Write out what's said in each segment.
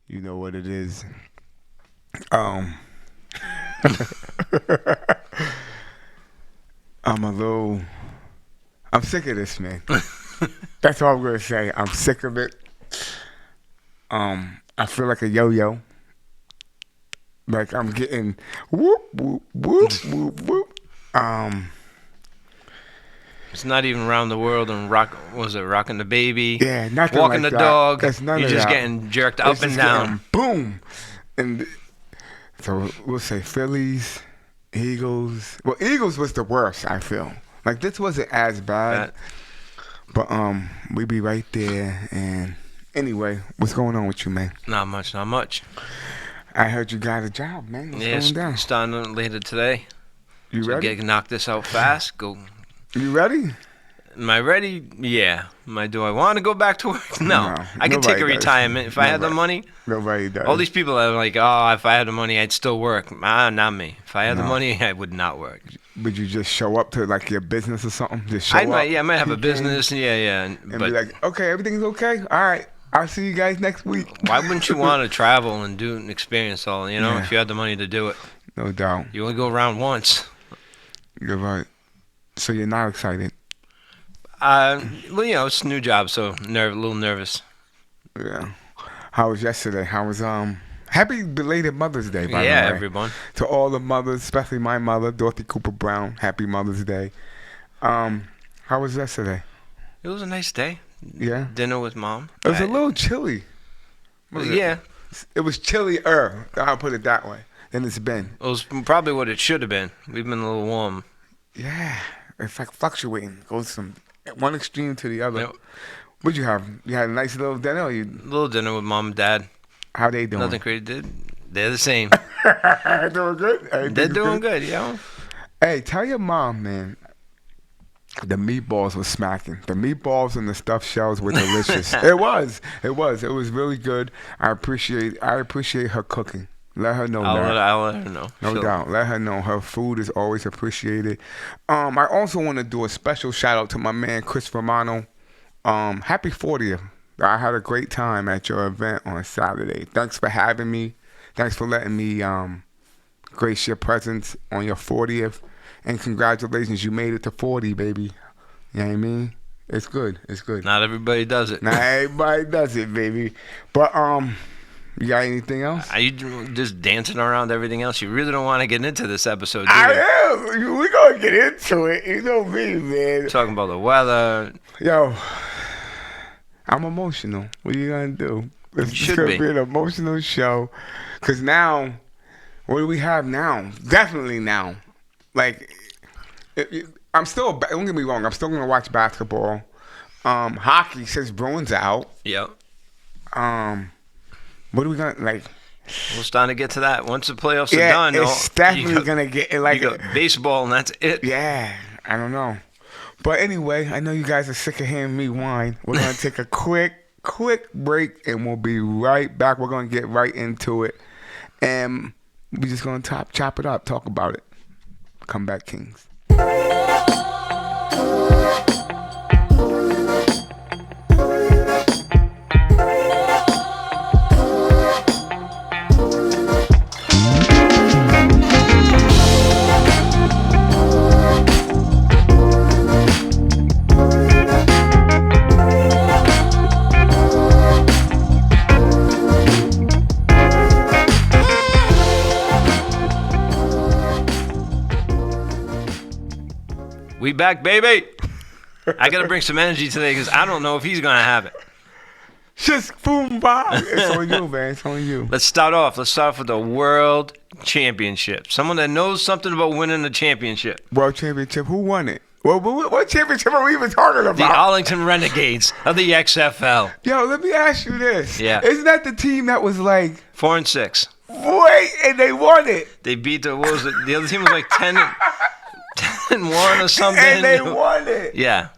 You know what it is. Um, I'm a little. I'm sick of this, man. That's all I'm gonna say. I'm sick of it. I feel like a yo-yo. Like I'm getting whoop whoop whoop whoop whoop. It's not even around the world and rocking the baby? Yeah, nothing walking like the that. dog. That's none You're of just that. getting jerked It's up and just down. getting boom, and so we'll say Phillies, Eagles. Well, Eagles was the worst. I feel like this wasn't as bad, but we be right there. And anyway, what's going on with you, man? Not much. I heard you got a job, man. What's going down? Starting later today. You So ready? knock this out fast. Go. You ready? Am I ready? Yeah. Do I want to go back to work? No. I can take nobody a does. retirement if I had the money. Nobody does. All these people are like, oh, if I had the money, I'd still work. Not me. If I had the No. money, I would not work. Would you just show up to like your business or something? Just show I up. might have a kick in, business. Yeah. and But be like, okay, everything's okay. All right, I'll see you guys next week. why wouldn't you want to travel and do and experience all? Yeah. If you had the money to do it, No doubt. you only go around once. You're right. So you're not excited. Well, it's a new job, so a little nervous. Yeah. How was yesterday? How was Happy belated Mother's Day, by the way. Everyone. To all the mothers, especially my mother, Dorothy Cooper Brown. Happy Mother's Day. How was yesterday? It was a nice day. Yeah. Dinner with mom. It was a little chilly. Was it? Yeah, It was chillier. I'll put it that way. Than it's been. it was probably what it should have been. We've been a little warm. Yeah. It's like fluctuating. It goes from one extreme to the other. Yep. What'd you have? You had a nice little dinner, or Little dinner with mom and dad. how they doing? Nothing crazy. They're the same. Doing good? They're Everything's doing good, Hey, tell your mom, man, the meatballs were smacking. The meatballs and the stuffed shells were delicious. It was really good. I appreciate her cooking. Let her know that. I'll let her know. No doubt. Let her know her food is always appreciated. I also want to do a special shout out to my man Chris Romano. Happy 40th. I had a great time at your event on Saturday. Thanks for having me. Thanks for letting me grace your presence on your 40th. And congratulations, you made it to 40, baby. You know what I mean? It's good. It's good. Not everybody does it. Not everybody does it, baby. But you got anything else? Are you just dancing around everything else? You really don't want to get into this episode, do you? I am. We're going to get into it. You know me, man. Talking about the weather. Yo, I'm emotional. What are you going to do? It's should going be. to be an emotional show. Because now, what do we have now? Definitely now. Like, I'm still, don't get me wrong, I'm still going to watch basketball. Hockey, since Bruins out. Yep. What are we going to, like? We're starting to get to that. Once the playoffs are Yeah, done, it's definitely going to get, like, you got baseball and that's it. yeah, I don't know. But anyway, I know you guys are sick of hearing me whine. We're going to take a quick break, and we'll be right back. We're going to get right into it. And we're just going to chop it up, talk about it. Come back, Kings. We back, baby. I got to bring some energy today because I don't know if he's going to have it. Just boom, bye. It's on you, man. It's on you. Let's start off with the World Championship. Someone that knows something about winning the championship. World Championship. Who won it? What championship are we even talking The about? Arlington Renegades of the XFL. Yo, let me ask you this. Yeah. Isn't that the team that was like, 4-6. boy, and they won it? They beat the other team was like 10-1 or something. And they won it. Yeah.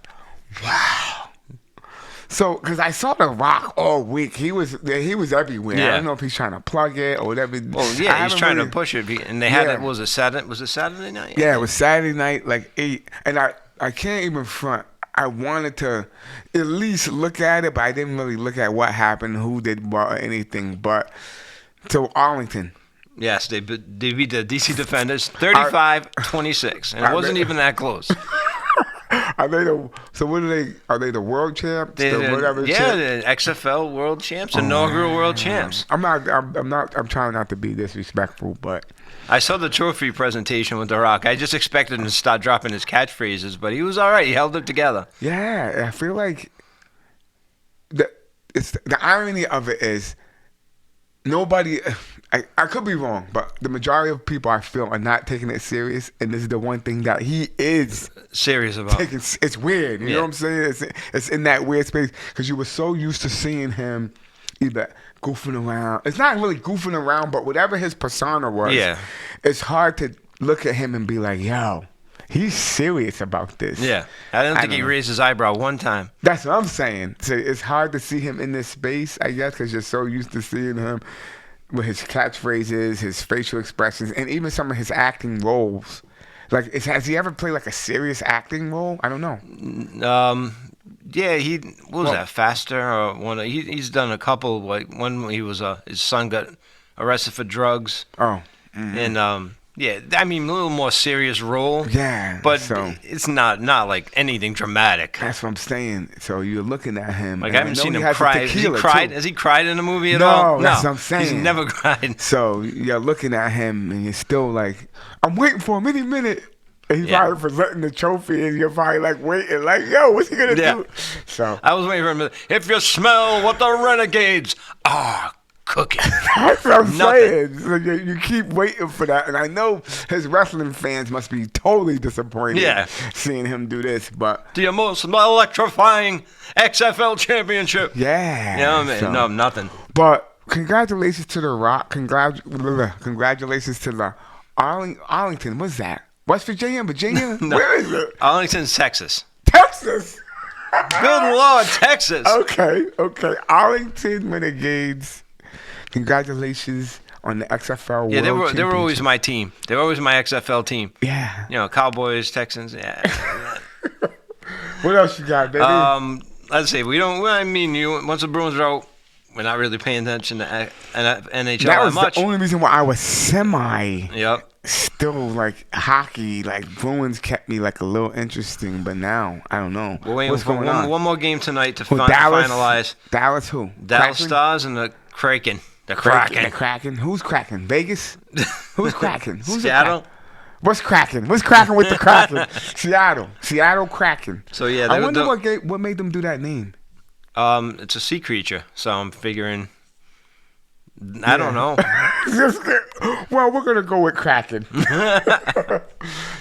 So, because I saw The Rock all week, he was everywhere. Yeah. I don't know if he's trying to plug it or whatever. Well, I yeah, he's haven't trying really- to push it. And they had Yeah. it, was it Saturday night? Yeah, it was Saturday night, like 8. And I can't even front. I wanted to at least look at it, but I didn't really look at what happened, who did what, or anything. But so Arlington. Yes, they beat the DC Defenders 35-26, and it wasn't even that close. Are they the? So what are they? Are they the world champs? The whatever yeah, champ? the XFL world champs, inaugural world champs. I'm not. I'm trying not to be disrespectful, but I saw the trophy presentation with The Rock. I just expected him to start dropping his catchphrases, but he was all right. He held it together. yeah, I feel like the irony of it is nobody. I could be wrong, but the majority of people I feel are not taking it serious, and this is the one thing that he is serious about. It's weird, you know what I'm saying? It's in that weird space because you were so used to seeing him either goofing around. It's not really goofing around, but whatever his persona was, it's hard to look at him and be like, yo, he's serious about this. Yeah, I don't think he raised his eyebrow one time. That's what I'm saying. So it's hard to see him in this space, I guess, because you're so used to seeing him with his catchphrases, his facial expressions, and even some of his acting roles. Like, has he ever played like a serious acting role? I don't know. Yeah, what was that? Faster or one? He's done a couple. Like when he was his son got arrested for drugs. Oh, mm-hmm. And yeah, I mean a little more serious role. Yeah, but it's not like anything dramatic. That's what I'm saying. So you're looking at him. Like I haven't seen him cry. Has he cried? Has he cried in a movie at all? No, that's what I'm saying. He's never cried. So you're looking at him, and you're still like, I'm waiting for him any minute. And he's probably presenting the trophy, and you're probably like waiting, like, yo, what's he gonna do? So I was waiting for him. If you smell what the renegades are cooking, that's what I'm saying. So you keep waiting for that, and I know his wrestling fans must be totally disappointed seeing him do this. But the most electrifying XFL championship. Yeah, you know what I mean? So, no, nothing. But congratulations to The Rock. Congratulations to the Arlington. What's that? West Virginia? No. Where is it? Arlington's Texas. Texas? Good Lord, Texas. Okay. Arlington Renegades. Congratulations on the XFL World Championship. They were always my team. They were always my XFL team. Yeah. You know, Cowboys, Texans. Yeah. What else you got, baby? Let's see. Once the Bruins are out, we're not really paying attention to NHL that much. The only reason why I was Yep. Still like hockey, like Bruins kept me like a little interesting, but now I don't know. We're waiting for one more game tonight to Dallas, finalize. Dallas who? Dallas Stars and the Kraken. The Kraken. Who's Kraken? Vegas? Who's Kraken? Who's Seattle? What's Kraken? What's Kraken with the Kraken? Seattle Kraken. So yeah, I wonder what made them do that name. It's a sea creature, so I'm figuring. I don't know. Well, we're gonna go with Kraken.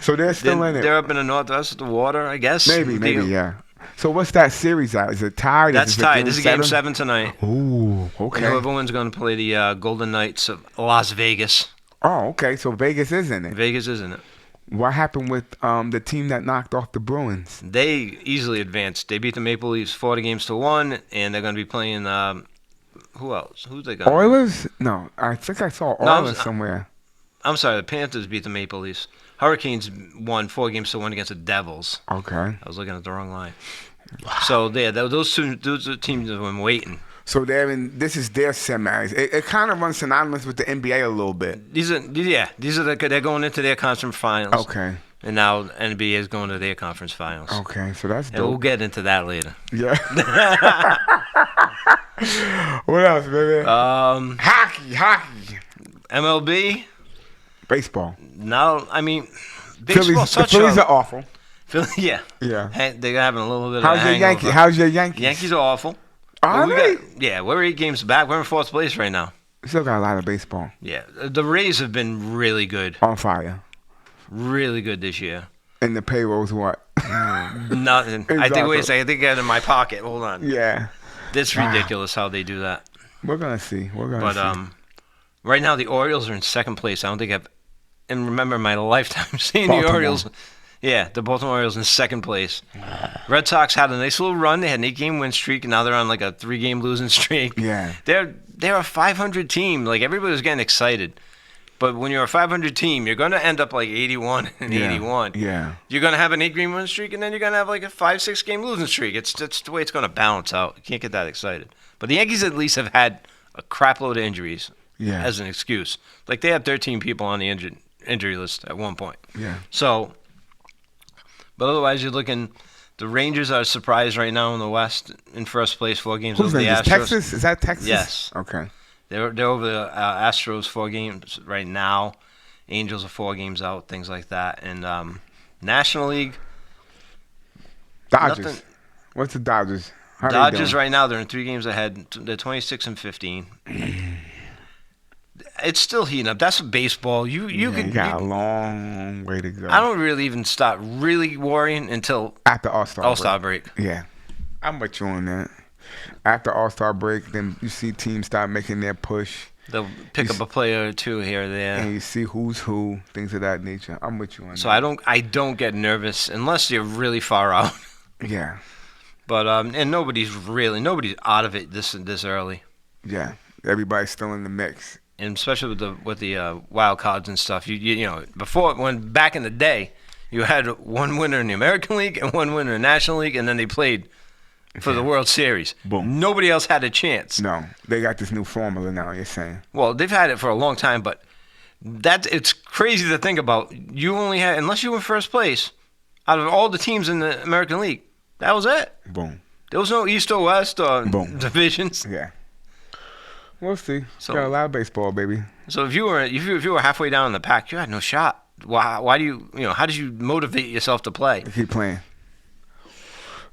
So they're still in it. They're up in the northwest of the water, I guess. Maybe, yeah. So what's that series at? Is it tied? That's tied. This is game 7 tonight. Ooh, okay. And whoever's going to play the Golden Knights of Las Vegas. Oh, okay. So Vegas is in it. Vegas is in it. What happened with the team that knocked off the Bruins? They easily advanced. They beat the Maple Leafs 40-1, and they're going to be playing. Who else? Who's they going? Oilers? No, I think I saw Oilers somewhere. I'm sorry. The Panthers beat the Maple Leafs. Hurricanes won 4-1 against the Devils. Okay. I was looking at the wrong line. Wow. So those are teams have been waiting. So this is their semis. It kind of runs synonymous with the NBA a little bit. They're going into their conference finals. Okay. And now NBA is going to their conference finals. Okay, so that's dope. And we'll get into that later. Yeah. What else, baby? Hockey. MLB. Baseball. No, I mean, baseball. The Phillies are awful. Yeah. They're having a little bit of How's your Yankees? Yankees are awful. Are they? We're 8 games back. We're in 4th place right now. Still got a lot of baseball. Yeah. The Rays have been really good. On fire. Really good this year. And the payroll's what? Nothing. Exactly. I think I got it in my pocket. Hold on. Yeah. It's ridiculous how they do that. We're going to see. Right now the Orioles are in 2nd place. I don't think I've remember my lifetime seeing Baltimore. The Orioles. Yeah, the Baltimore Orioles in 2nd place. Red Sox had a nice little run. They had an 8-game win streak, and now they're on like a 3-game losing streak. Yeah. They're a 500 team. Like, everybody was getting excited. But when you're a 500 team, you're going to end up like 81 and 81. Yeah. You're going to have an 8-game win streak, and then you're going to have like a 5-6 game losing streak. That's the way it's going to balance out. You can't get that excited. But the Yankees at least have had a crap load of injuries as an excuse. Like they had 13 people on the injury list at one point. Yeah. So, but otherwise you're looking. The Rangers are a surprise right now in the West in first place, 4 games Who's over the Rangers? Astros. Texas? Is that Texas? Yes. Okay. They're over the Astros 4 games right now. Angels are 4 games out, things like that. And National League. Dodgers. Nothing. What's the Dodgers? How they Dodgers doing? right now, they're in 3 games ahead. They're 26 and 15. It's still heating up. That's baseball. You got a long way to go. I don't really even start really worrying until After All-Star break. Yeah. I'm with you on that. After All-Star break, then you see teams start making their push. They'll pick up a player or 2 here or there. And you see who's who, things of that nature. I'm with you on So that. I don't get nervous unless you're really far out. Yeah. But and nobody's out of it this early. Yeah. Everybody's still in the mix. And especially with the wild cards and stuff. You know, back in the day, you had 1 winner in the American League and 1 winner in the National League, and then they played for the World Series. Boom. Nobody else had a chance. No. They got this new formula now, you're saying. Well, they've had it for a long time, but it's crazy to think about. You only had, unless you were in first place, out of all the teams in the American League, that was it. Boom. There was no East or West or Boom. divisions. Yeah. We'll see. So- Got a lot of baseball, baby. So if you were halfway down in the pack, you had no shot. Why do you how did you motivate yourself to play? Keep playing.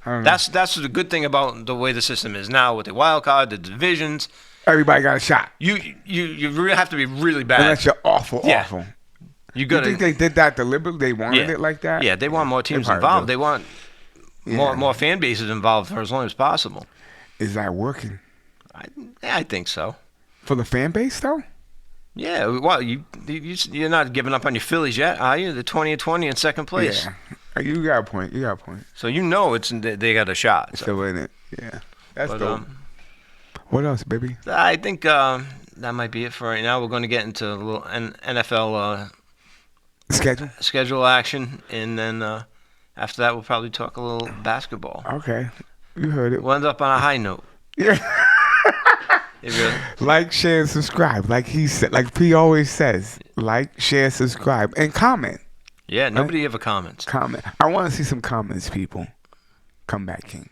I don't know. That's the good thing about the way the system is now with the wild card, the divisions. Everybody got a shot. You really have to be really bad. Unless you're awful. Yeah. You You gotta. think they did that deliberately? They wanted it like that? Yeah, they want more teams probably involved. do. They want more fan bases involved for as long as possible. Is that working? I think so. For the fan base, though? Yeah, well, you're not giving up on your Phillies yet, are you? The 20 in second place. Yeah. You got a point. You got a point. So they got a shot. So. Still in it. Yeah. That's But, dope. What else, baby? I think that might be it for right now. We're going to get into a little NFL Schedule? schedule action, and then after that, we'll probably talk a little basketball. Okay. You heard it. We'll end up on a high note. Yeah. If you're- Like, share, and subscribe. Like he said. Like P always says. Like, share, subscribe. And comment. Yeah, nobody ever comments. Comment. I want to see some comments, people. Come back, Kings.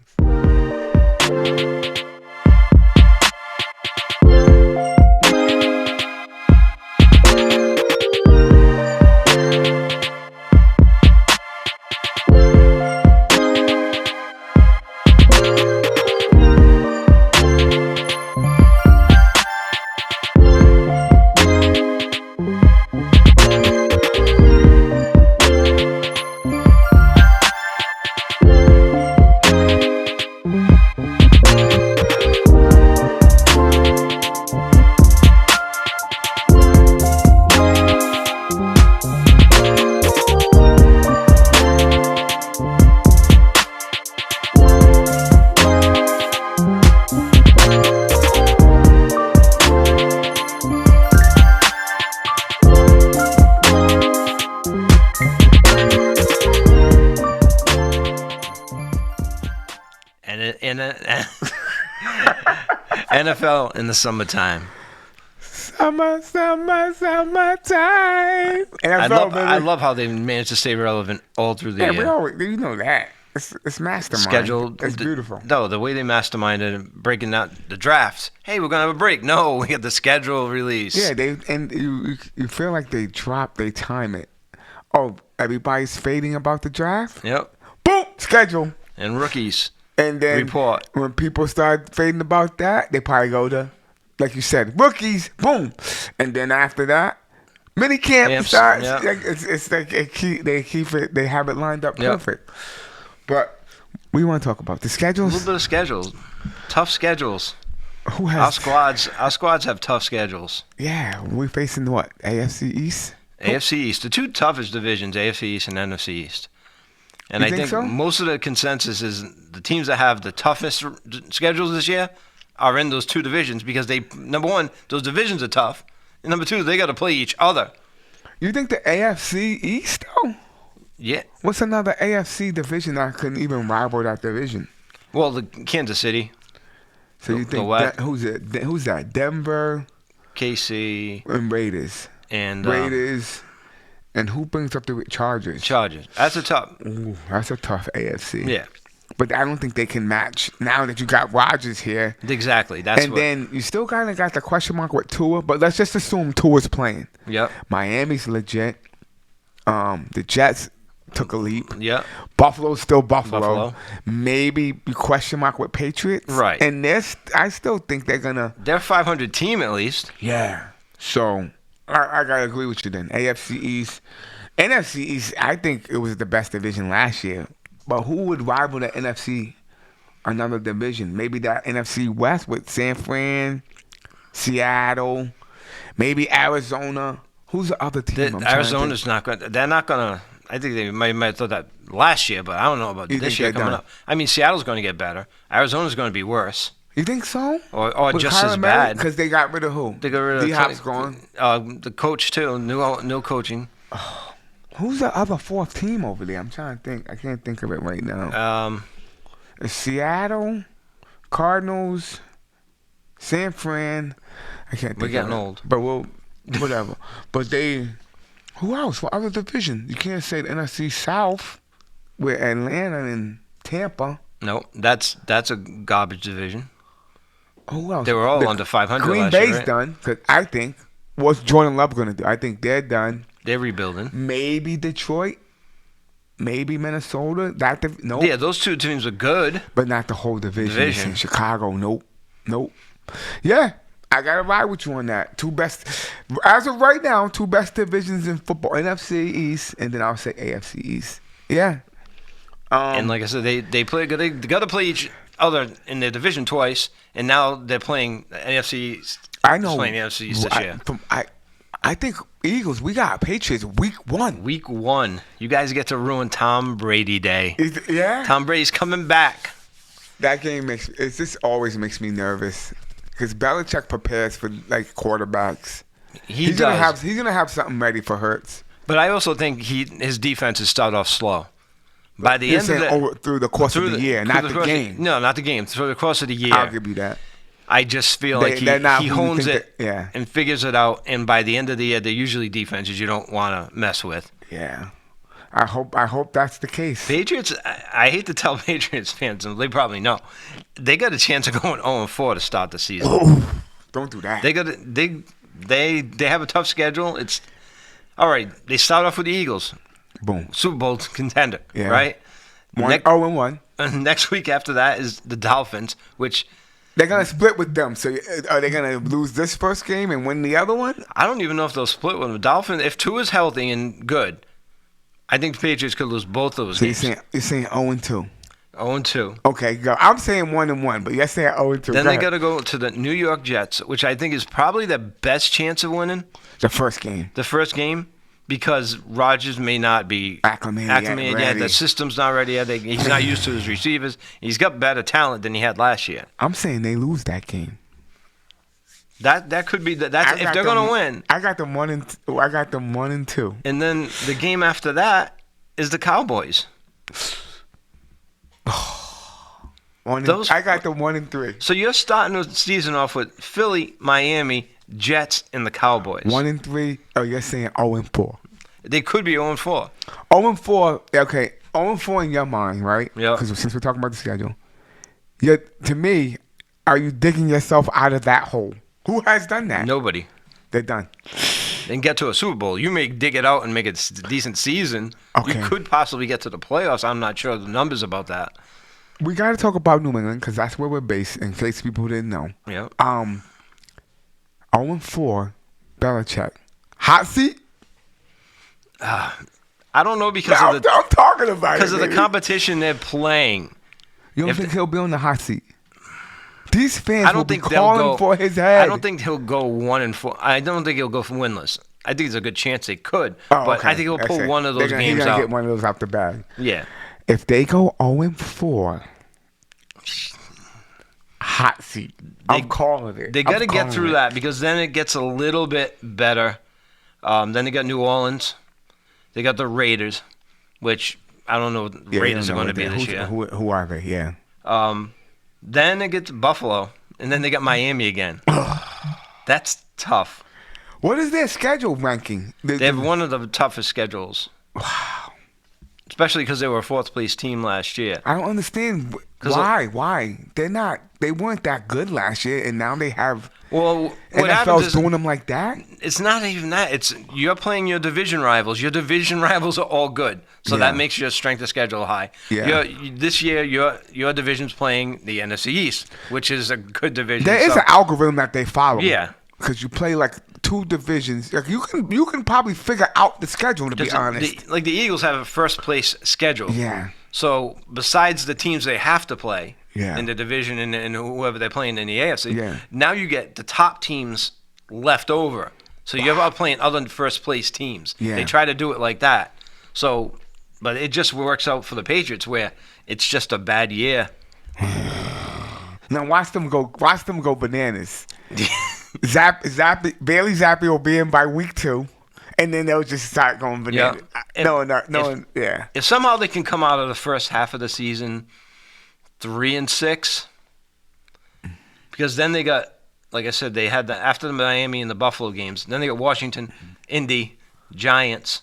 And NFL in the summertime. Summertime. I love how they managed to stay relevant all through the Yeah, we year. always, you know that. It's mastermind. Scheduled. It's beautiful. No, the way they masterminded breaking out the drafts. Hey, we're gonna have a break. No, we got the schedule release. Yeah, you feel like they time it. Oh, everybody's fading about the draft? Yep. Boom! Schedule. And rookies. And then Report. when people start fading about that, they probably go to, like you said, rookies. Boom. And then after that, mini camp Camps, starts. yep. Like, it's like they have it lined up Yep. perfect. But we want to talk about the A schedules. little bit of schedules. Tough schedules. Who Our has? squads have tough schedules. Yeah, we facing what? AFC East. AFC East. The 2 toughest divisions, AFC East and NFC East. And You I think think so? most of the consensus is the teams that have the toughest schedules this year are in those 2 divisions because number one, those divisions are tough, And number two, they got to play each other. You think the AFC East though? Yeah. What's another AFC division that couldn't even rival that division? Well, the Kansas City. So you think who's that? Denver, KC, and Raiders. And Raiders. And who brings up the Chargers? Chargers. That's a tough. Ooh, that's a tough AFC. Yeah. But I don't think they can match now that you got Rodgers here. Exactly. Then you still kind of got the question mark with Tua, but let's just assume Tua's playing. Yep. Miami's legit. The Jets took a leap. Yep. Buffalo's still Buffalo. Maybe question mark with Patriots. Right. And I still think they're gonna. They're a 500 team at least. Yeah. So I gotta agree with you then. AFC East, NFC East. I think it was the best division last year. But who would rival the NFC? Another division. Maybe that NFC West with San Fran, Seattle, maybe Arizona. Who's the other team? Arizona's not going. They're not going to. I think they might have thought that last year, but I don't know about this year coming up. I mean, Seattle's going to get better. Arizona's going to be worse. You think so? Or just as bad? Because they got rid of who? They got rid of D-Hop's gone. The coach too. New coaching. Who's the other fourth team over there? I'm trying to think. I can't think of it right now. Seattle, Cardinals, San Fran. I can't think. We're getting of it. old. But whatever. But who else? What other division? You can't say the NFC South with Atlanta and Tampa. No, that's a garbage division. Who else? They were all under 500 Green last Bay's year, right? done. Because I think, what's Jordan Love going to do? I think they're done. They're rebuilding. Maybe Detroit. Maybe Minnesota. Nope. Yeah, those two teams are good. But not the whole division. Chicago, nope. Yeah, I got to ride with you on that. As of right now, two best divisions in football. NFC East, and then I'll say AFC East. Yeah. And like I said, they got to play each other in their division twice, and now they're playing the NFC East. I know. Playing the NFC East this year. I think Eagles, we got Patriots week 1. Week 1. You guys get to ruin Tom Brady Day. Yeah? Tom Brady's coming back. That game always makes me nervous. Because Belichick prepares for, like, quarterbacks. He's going to have something ready for Hurts. But I also think his defense has started off slow. By the end of through the course of the year, not the game. No, not the game. Through the course of the year. I'll give you that. I just feel like he hones it and figures it out. And by the end of the year, they're usually defenses you don't want to mess with. Yeah. I hope that's the case. Patriots, I hate to tell Patriots fans, and they probably know, they got a chance of going 0-4 to start the season. Oh, don't do that. They have a tough schedule. It's all right. They start off with the Eagles. Boom. Super Bowl contender, yeah. right? 0-1. And next week after that is the Dolphins, which they're going to split with them. So are they going to lose this first game and win the other one? I don't even know if they'll split with them. The Dolphins, if Tua's healthy and good, I think the Patriots could lose both those games. You're saying 0-2. 0-2. Okay, go. I'm saying 1-1, but you're saying 0-2. Then they got to go to the New York Jets, which I think is probably the best chance of winning. The first game. Because Rodgers may not be acclimated yet. The system's not ready yet. He's not used to his receivers. He's got better talent than he had last year. I'm saying they lose that game. That could be if they're going to win. I got them 1-2. And then the game after that is the Cowboys. I got them 1-3. So you're starting the season off with Philly, Miami, Jets, and the Cowboys. 1-3. Oh, you're saying 0-4. They could be 0-4. 0-4. Okay, 0-4 in your mind, right? Yeah. Because since we're talking about the schedule, to me, are you digging yourself out of that hole? Who has done that? Nobody. They're done. And get to a Super Bowl. You may dig it out and make it a decent season. Okay. You could possibly get to the playoffs. I'm not sure the numbers about that. We got to talk about New England because that's where we're based, in case people who didn't know. Yeah. 0-4, Belichick. Hot seat? I don't know because I'm talking about because of the competition they're playing. You don't think he'll be on the hot seat? These fans will be calling for his head. I don't think he'll go 1-4. I don't think he'll go winless. I think there's a good chance they could, but I think he'll pull one of those games he's gonna out. Get one of those out the bag. Yeah. If they go 0-4, hot seat. I'm calling it. They got to get through that because then it gets a little bit better. Then they got New Orleans. They got the Raiders, which I don't know what the Raiders are going to be this year. Who are they? Yeah. Then they get to Buffalo, and then they got Miami again. That's tough. What is their schedule ranking? They have one of the toughest schedules. Wow. Especially because they were a fourth-place team last year. I don't understand why. They weren't that good last year, and now they have. Well, what NFL's doing them like that. It's not even that. It's you're playing your division rivals. Your division rivals are all good, so that makes your strength of schedule high. Yeah. This year, your division's playing the NFC East, which is a good division. There is an algorithm that they follow. Yeah. Because you play like two divisions. Like you can probably figure out the schedule, to be honest. The Eagles have a first place schedule. Yeah. So besides the teams they have to play in the division and whoever they're playing in the AFC, Yeah. now you get the top teams left over. So you're out playing other first place teams. Yeah. They try to do it like that. So, but it just works out for the Patriots where it's just a bad year. Now watch them go bananas. Bailey Zappi will be in by week 2, and then they'll just start going bananas. Yeah. If somehow they can come out of the first half of the season 3-6, because then they got, like I said, they had after the Miami and the Buffalo games, then they got Washington, Indy, Giants.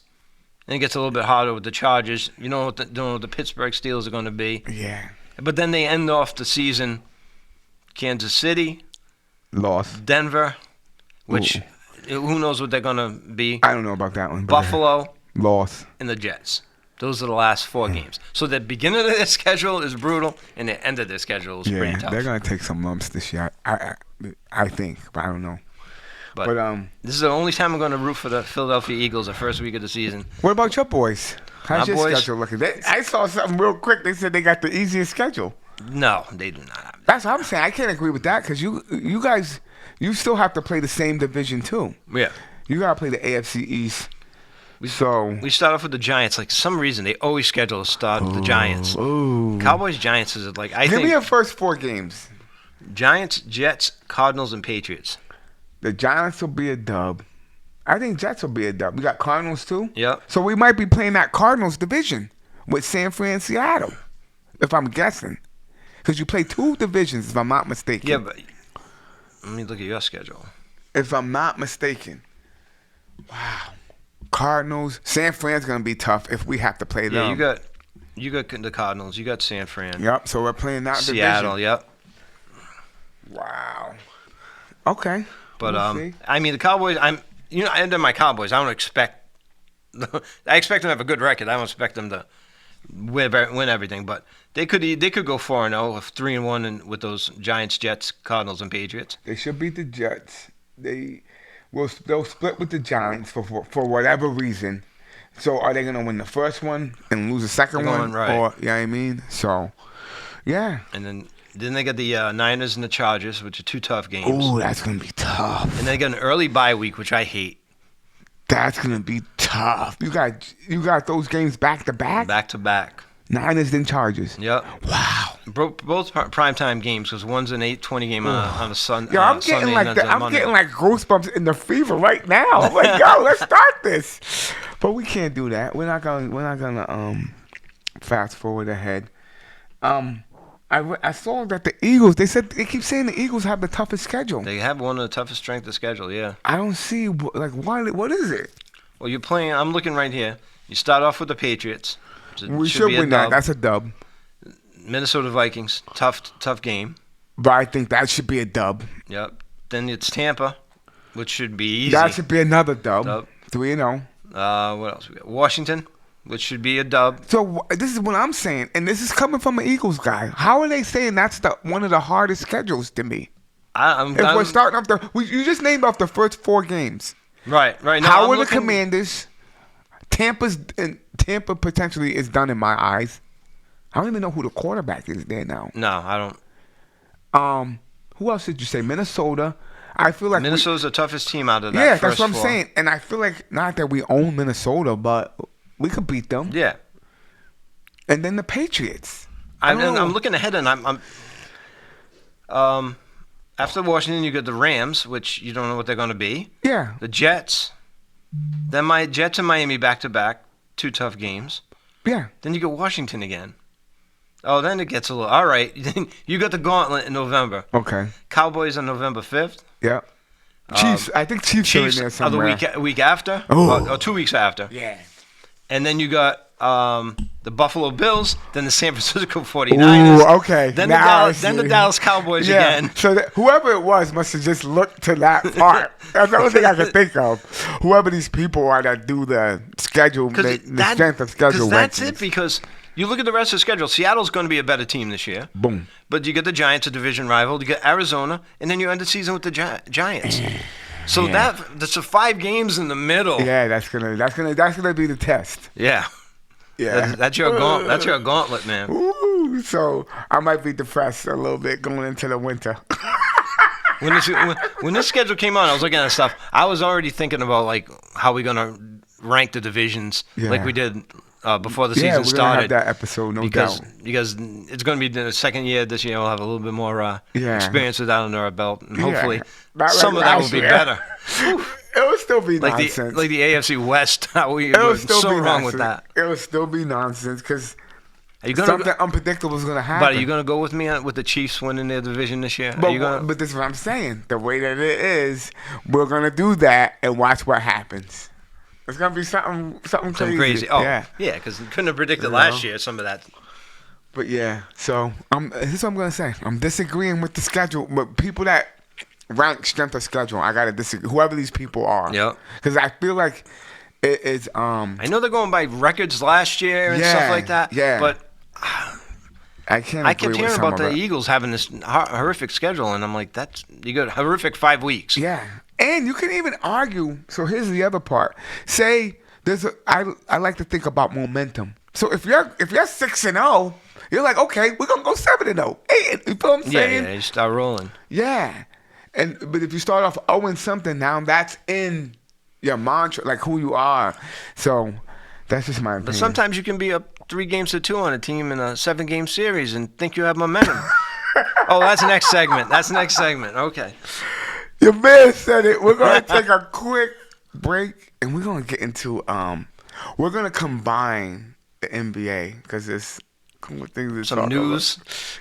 Then it gets a little bit harder with the Chargers. You know what the Pittsburgh Steelers are going to be. Yeah. But then they end off the season, Kansas City. Loss. Denver, which who knows what they're going to be. I don't know about that one. Buffalo. Loss. And the Jets. Those are the last 4 games. So the beginning of their schedule is brutal, and the end of their schedule is pretty tough. They're going to take some lumps this year. I think, but I don't know. But this is the only time I'm going to root for the Philadelphia Eagles the first week of the season. What about your boys? How's your schedule looking? I saw something real quick. They said they got the easiest schedule. No, they do not have it. That's what I'm saying. I can't agree with that because you guys, you still have to play the same division too. Yeah. You got to play the AFC East. We start off with the Giants. Like, for some reason, they always schedule a start with the Giants. Ooh. Cowboys-Giants is like, I think. Give me your first 4 games. Giants, Jets, Cardinals, and Patriots. The Giants will be a dub. I think Jets will be a dub. We got Cardinals too. Yep. So we might be playing that Cardinals division with San Fran and Seattle, if I'm guessing. Because you play 2 divisions, if I'm not mistaken. Yeah, but let me look at your schedule. If I'm not mistaken. Wow. Cardinals. San Fran's going to be tough if we have to play them. Yeah, you got the Cardinals. You got San Fran. Yep, so we're playing that Seattle, division. Yep. Wow. Okay. But, I mean, the Cowboys, I ended my Cowboys. I don't expect I expect them to have a good record. I don't expect them to win everything, but they could go 4-0 if 3-1 with those Giants, Jets, Cardinals, and Patriots. They should beat the Jets. They'll split with the Giants for whatever reason. So are they gonna win the first one and lose the second one? Right. Or you know what I mean? So yeah. And then they got the Niners and the Chargers, which are 2 tough games. Ooh, that's gonna be tough. And they got an early bye week, which I hate. That's gonna be tough. You got those games back to back. Back to back. Niners and Chargers. Yep. Wow. Both primetime games because one's an 8:20 game on a Sunday. Yo, I'm getting like goosebumps in the fever right now. I'm like, yo, let's start this. But we can't do that. We're not gonna fast forward ahead. I saw that the Eagles. They keep saying the Eagles have the toughest schedule. They have one of the toughest strength of schedule. Yeah. I don't see what is it? Well, you're playing. I'm looking right here. You start off with the Patriots. We should win that. That's a dub. Minnesota Vikings, tough game. But I think that should be a dub. Yep. Then it's Tampa, which should be easy. That should be another dub. 3-0. What else we got? Washington, which should be a dub. So this is what I'm saying, and this is coming from an Eagles guy. How are they saying that's one of the hardest schedules to me? We're starting off you just named off the first 4 games. Right. Now, How are the Commanders? Tampa potentially is done in my eyes. I don't even know who the quarterback is there now. No, I don't. Who else did you say? Minnesota. I feel like Minnesota's the toughest team out of that. Yeah, first that's what I'm 4. saying. And I feel like not that we own Minnesota, but we could beat them. Yeah. And then the Patriots. I'm looking ahead, and I'm After Washington, you got the Rams, which you don't know what they're going to be. Yeah. The Jets. Then my Jets and Miami back-to-back. 2 tough games. Yeah. Then you get Washington again. Oh, then it gets a little... All right. You got the gauntlet in November. Okay. Cowboys on November 5th. Yeah. Chiefs. I think Chiefs are in there Chiefs are the somewhere. week after. Oh. Or 2 weeks after. Yeah. And then you got the Buffalo Bills, then the San Francisco 49ers. Ooh, okay. Then, Now the Dallas Cowboys again. So whoever it was must have just looked to that part. That's the only thing I can think of. Whoever these people are that do the schedule, the strength of schedule. Because that's it. Because you look at the rest of the schedule. Seattle's going to be a better team this year. Boom. But you get the Giants, a division rival. You get Arizona, and then you end the season with the Giants. So that's 5 games in the middle. Yeah, that's gonna be the test. Yeah. Yeah. That's your gauntlet. That's your gauntlet, man. Ooh, so I might be depressed a little bit going into the winter. When this schedule came on, I was looking at stuff. I was already thinking about like how we're gonna rank the divisions, like we did before the season started. Yeah, we're gonna have that episode, no doubt. Because it's gonna be the second year this year. We'll have a little bit more experience with that under our belt, and hopefully some of that will be better. It will still be nonsense. Like the AFC West. How we were so wrong with that. It will still be nonsense because something unpredictable is going to happen. But are you going to go with me with the Chiefs winning their division this year? But this is what I'm saying. The way that it is, we're going to do that and watch what happens. It's going to be something crazy. Oh, yeah, because we couldn't have predicted last year some of that. But yeah, so this is what I'm going to say. I'm disagreeing with the schedule, but people that rank strength of schedule, I gotta disagree. Whoever these people are, because I feel like it is. I know they're going by records last year and stuff like that. Yeah, but I can't. I kept hearing about the Eagles having this horrific schedule, and I'm like, you got horrific 5 weeks. Yeah, and you can even argue. So here's the other part. Say I like to think about momentum. So if you're 6-0, you're like, okay, we're gonna go 7-0. Hey, you feel what I'm saying? Yeah, you start rolling. Yeah. But if you start off 0-something, now that's in your mantra, like who you are. So that's just my opinion. But sometimes you can be up 3-2 on a team in a 7-game series and think you have momentum. Oh, that's the next segment. Okay. Your man said it. We're going to take a quick break, and we're going to get into we're going to combine the NBA because it's things some news.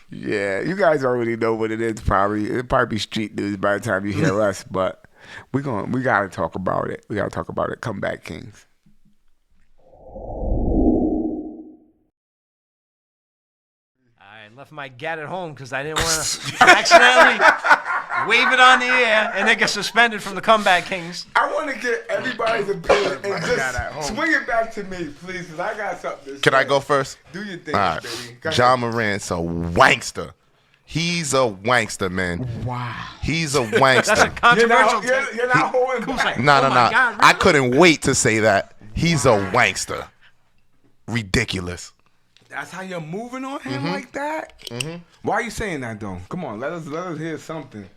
Yeah, you guys already know what it is. It'll probably be street news by the time you hear us. But we gotta talk about it. Comeback Kings. I left my gat at home because I didn't want to accidentally wave it on the air and then get suspended from the Comeback Kings. I want to get everybody's opinion and just swing it back to me, please, because I got something to say. Can I go first? Do your thing, right. baby. Ja Morant's a wankster. He's a wankster, man. Wow. He's a wankster. That's a controversial You're not holding back. No. God, really? I couldn't wait to say that. He's a wankster. Ridiculous. That's how you're moving on him like that? Mm-hmm. Why are you saying that, though? Come on, let us hear something.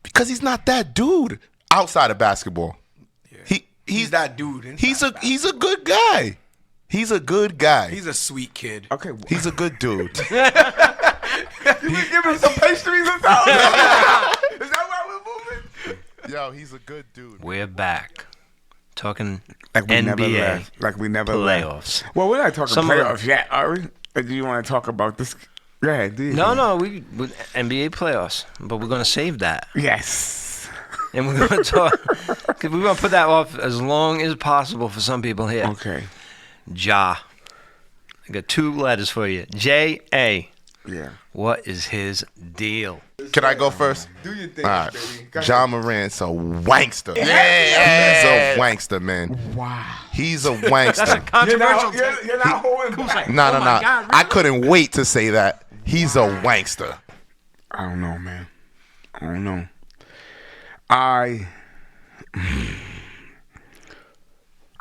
Because he's not that dude outside of basketball. Yeah. He's that dude. He's a good guy. He's a good guy. He's a sweet kid. Okay, he's a good dude. You can give him some pastries or something. Is that why we're moving? Yo, he's a good dude. We're back. Talking like we NBA never left. Like we never playoffs. Left. Well, we're not talking playoffs yet, are we? Or do you want to talk about this? Go ahead. No, we NBA playoffs, but we're going to save that. Yes. And we're going to talk, because we're going to put that off as long as possible for some people here. Okay. Ja. I got 2 letters for you. J-A. Yeah. What is his deal? Can I go first? Do your thing, all right. baby. Ja Morant's a wankster. Yeah. He's a wankster, man. Wow. He's a wankster. That's a controversial You're not holding back. No. God, really? I couldn't wait to say that. He's a wankster. I don't know, man. I don't know. I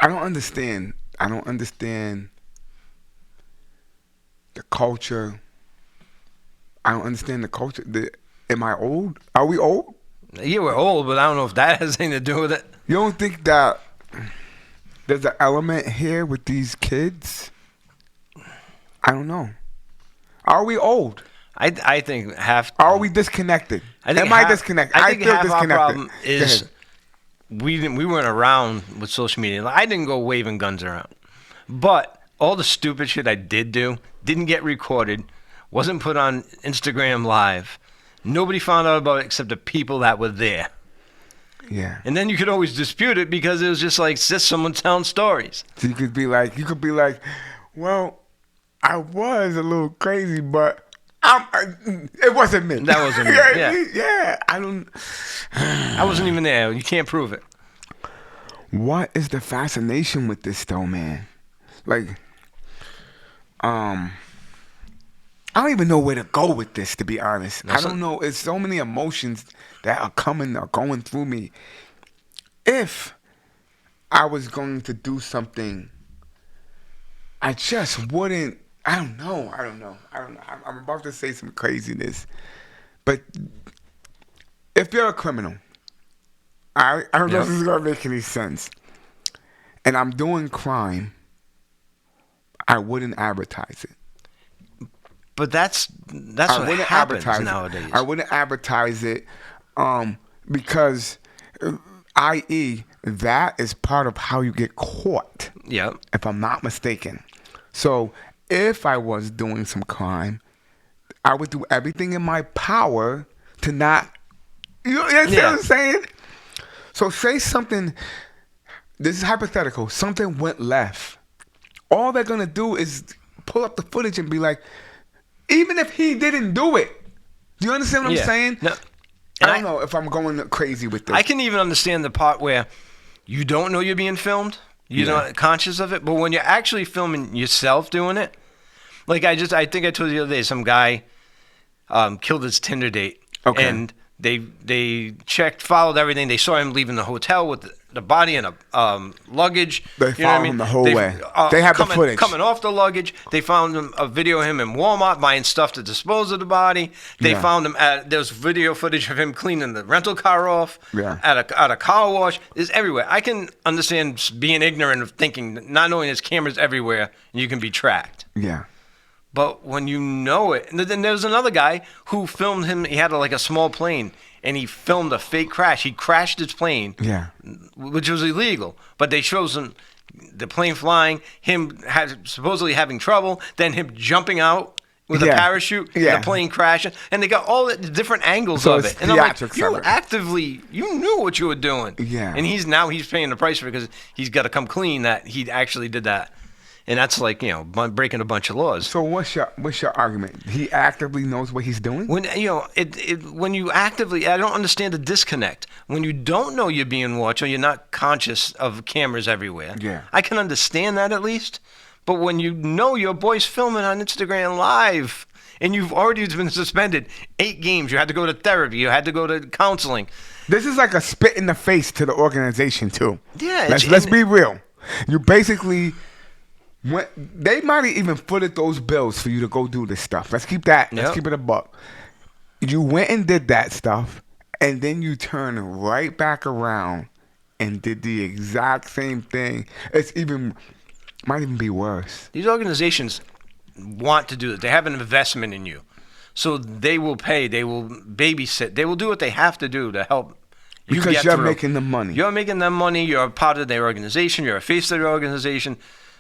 don't understand. I don't understand the culture. I don't understand the culture. Am I old? Are we old? Yeah, we're old, but I don't know if that has anything to do with it. You don't think that there's an element here with these kids? I don't know. Are we old? I think half. Are we disconnected? Am I disconnected? I think feel half disconnected. our problem is we weren't around with social media. Like, I didn't go waving guns around, but all the stupid shit I did do didn't get recorded, wasn't put on Instagram Live. Nobody found out about it except the people that were there. Yeah. And then you could always dispute it because it was just someone telling stories. So you could be like, well, I was a little crazy, but it wasn't me. That wasn't me. Yeah. I wasn't even there. You can't prove it. What is the fascination with this though, man? Like, I don't even know where to go with this, to be honest. I don't know. It's so many emotions that are going through me. If I was going to do something, I just wouldn't. I don't know. I'm about to say some craziness, but if you're a criminal, I don't know if this is gonna make any sense, and I'm doing crime, I wouldn't advertise it. But that's what happens nowadays. I wouldn't advertise it, because, i.e., that is part of how you get caught. Yep. If I'm not mistaken. So if I was doing some crime, I would do everything in my power to not. You know what I'm saying? So say something. This is hypothetical. Something went left. All they're gonna do is pull up the footage and be like, even if he didn't do it. Do you understand what I'm saying? No. I don't know if I'm going crazy with this. I can even understand the part where you don't know you're being filmed. You're not conscious of it. But when you're actually filming yourself doing it, like I think I told you the other day, some guy killed his Tinder date. Okay. And they followed everything. They saw him leaving the hotel with the body and a luggage. They followed him the whole way. They have the footage. Coming off the luggage. They found a video of him in Walmart buying stuff to dispose of the body. They found him there was video footage of him cleaning the rental car off at a car wash. It's everywhere. I can understand being ignorant of thinking, not knowing there's cameras everywhere and you can be tracked. Yeah. But when you know it, and then there's another guy who filmed him. He had a small plane, and he filmed a fake crash. He crashed his plane, which was illegal. But they shows him the plane flying, him supposedly having trouble, then him jumping out with a parachute, and the plane crashing, and they got all the different angles of it. And I'm like, you knew what you were doing. Yeah. And he's paying the price for it because he's got to come clean that he actually did that. And that's breaking a bunch of laws. So what's your argument? He actively knows what he's doing? When when you actively, I don't understand the disconnect. When you don't know you're being watched or you're not conscious of cameras everywhere. Yeah. I can understand that at least. But when you know your boy's filming on Instagram Live and you've already been suspended 8 games, you had to go to therapy, you had to go to counseling. This is like a spit in the face to the organization too. Yeah. Let's be real. You basically. They might have even footed those bills for you to go do this stuff. Let's keep that. Let's keep it a buck. You went and did that stuff, and then you turn right back around and did the exact same thing. Might even be worse. These organizations want to do it. They have an investment in you, so they will pay. They will babysit. They will do what they have to do to help. Because you're making them money. You're making them money. You're a part of their organization. You're a face of their organization.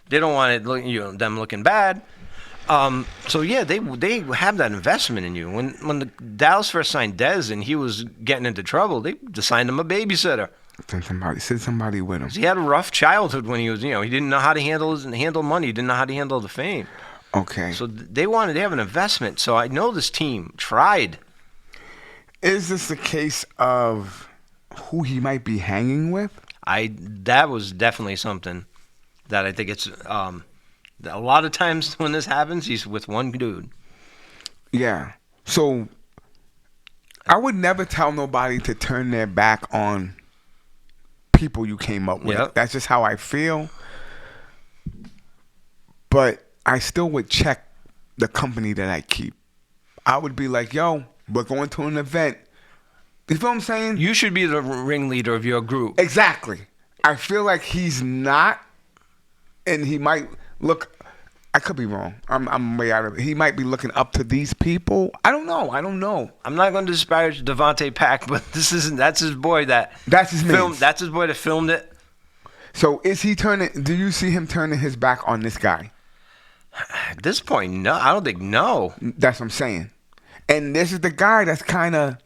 They don't want them looking bad. So yeah, they have that investment in you. When the Dallas first signed Dez and he was getting into trouble, they assigned him a babysitter. Send somebody with him. He had a rough childhood when he was, he didn't know how to handle money. He didn't know how to handle the fame. Okay. So they have an investment. So I know this team tried. Is this the case of who he might be hanging with? That was definitely something. That I think it's a lot of times when this happens, he's with one dude. Yeah. So I would never tell nobody to turn their back on people you came up with. Yep. That's just how I feel. But I still would check the company that I keep. I would be like, yo, we're going to an event. You feel what I'm saying? You should be the ringleader of your group. Exactly. I feel like he's not. And he might look I could be wrong. I'm way out of it. He might be looking up to these people. I don't know. I'm not going to disparage Devontae Pack, but that's his boy that That's his filmed. man. That's his boy that filmed it. So is he turning? Do you see him turning his back on this guy? At this point, no. I don't think no. That's what I'm saying. And this is the guy that's kind of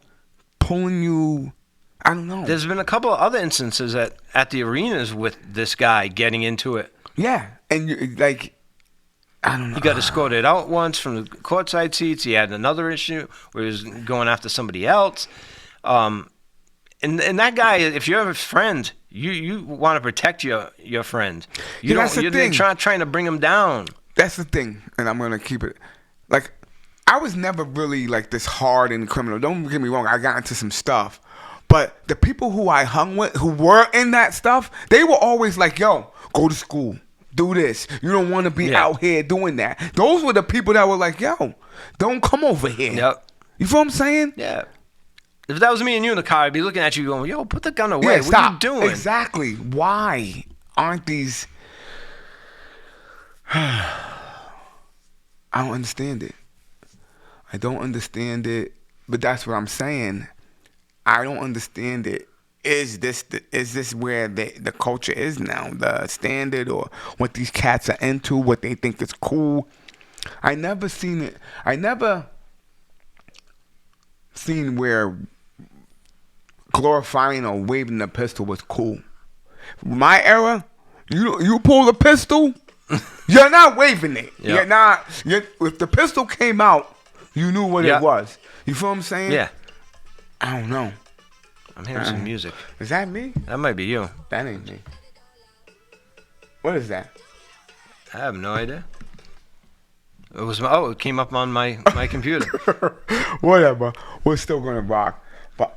pulling you. I don't know. There's been a couple of other instances at the arenas with this guy getting into it. Yeah, and like, I don't know. He got escorted out once from the courtside seats. He had another issue where he was going after somebody else. And that guy, if you're a friend, you want to protect your friend. You're not trying to bring him down. That's the thing, and I'm gonna keep it. Like, I was never really like this hard and criminal. Don't get me wrong. I got into some stuff, but the people who I hung with, who were in that stuff, they were always like, "Yo, go to school, do this. You don't want to be out here doing that." Those were the people that were like, "Yo, don't come over here." Yep. You feel what I'm saying? Yeah. If that was me and you in the car, I'd be looking at you going, "Yo, put the gun away. Yeah, what stop. are you doing?" Exactly. Why aren't these? I don't understand it. I don't understand it. But that's what I'm saying. I don't understand it. Is this where the culture is now? The standard, or what these cats are into, what they think is cool? I never seen it. I never seen where glorifying or waving the pistol was cool. My era, you pull the pistol, you're not waving it. Yep. You're not. If the pistol came out, you knew what it was. You feel what I'm saying? Yeah. I don't know. I'm hearing some music. Is that me? That might be you. That ain't me. What is that? I have no idea. It came up on my computer. Whatever. We're still gonna rock. But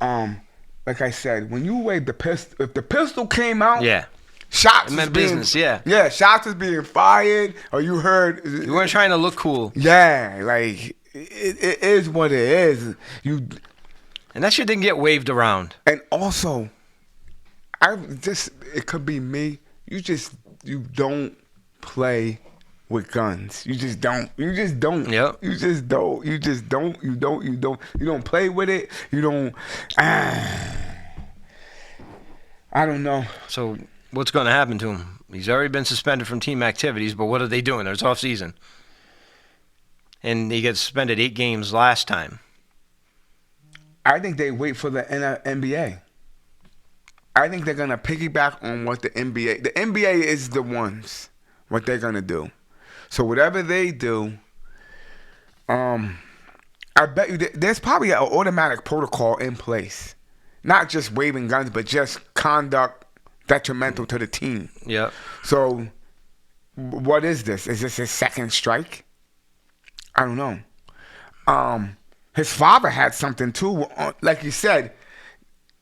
like I said, when you wave the pistol, if the pistol came out, Yeah. shots It meant was being, business, yeah. Yeah, shots was being fired, or you heard. You weren't trying to look cool. Yeah, like it is what it is. And that shit didn't get waved around. And also, it could be me. You don't play with guns. You just don't. Yep. You don't play with it. You don't. I don't know. So what's going to happen to him? He's already been suspended from team activities, but what are they doing? It's off season. And he gets suspended 8 games last time. I think they wait for the NBA. I think they're going to piggyback on what the NBA... The NBA is the ones, what they're going to do. So whatever they do, I bet you there's probably an automatic protocol in place. Not just waving guns, but just conduct detrimental to the team. Yep. So what is this? Is this his second strike? I don't know. His father had something too. Like you said,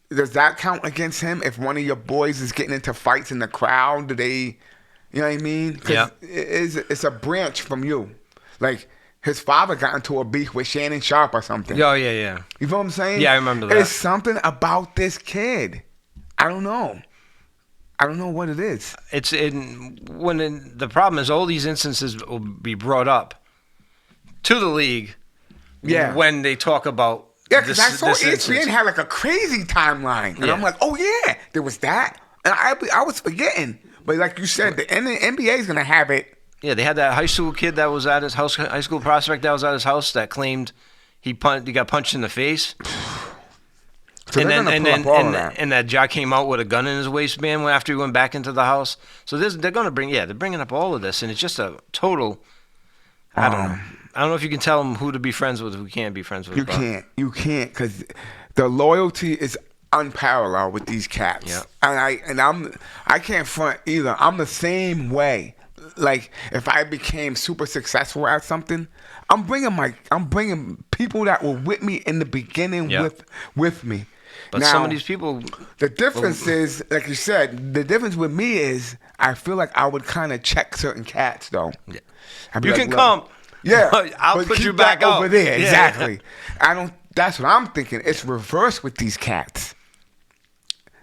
does that count against him? If one of your boys is getting into fights in the crowd, do they, you know what I mean? Yeah. It's a branch from you. Like, his father got into a beef with Shannon Sharp or something. Oh, yeah. You feel what I'm saying? Yeah, I remember that. It's something about this kid. I don't know. I don't know what it is. The problem is all these instances will be brought up to the league. Yeah. When they talk about because I saw ESPN had like a crazy timeline, and I'm like, oh yeah, there was that, and I was forgetting. But like you said, the NBA is gonna have it. Yeah, they had that high school kid that was at his house, high school prospect that was at his house that claimed he got punched in the face. So and then that Jack came out with a gun in his waistband after he went back into the house. So they're bringing up all of this, and it's just a total. I don't know if you can tell them who to be friends with, who can't be friends with. You can't, because the loyalty is unparalleled with these cats. Yeah. And I can't front either. I'm the same way. Like, if I became super successful at something, I'm bringing people that were with me in the beginning with me. But now, some of these people, the difference is, like you said, the difference with me is I feel like I would kind of check certain cats though. Yeah. You can come. Yeah, I'll put you back over there. Yeah. Exactly. That's what I'm thinking. It's reversed with these cats.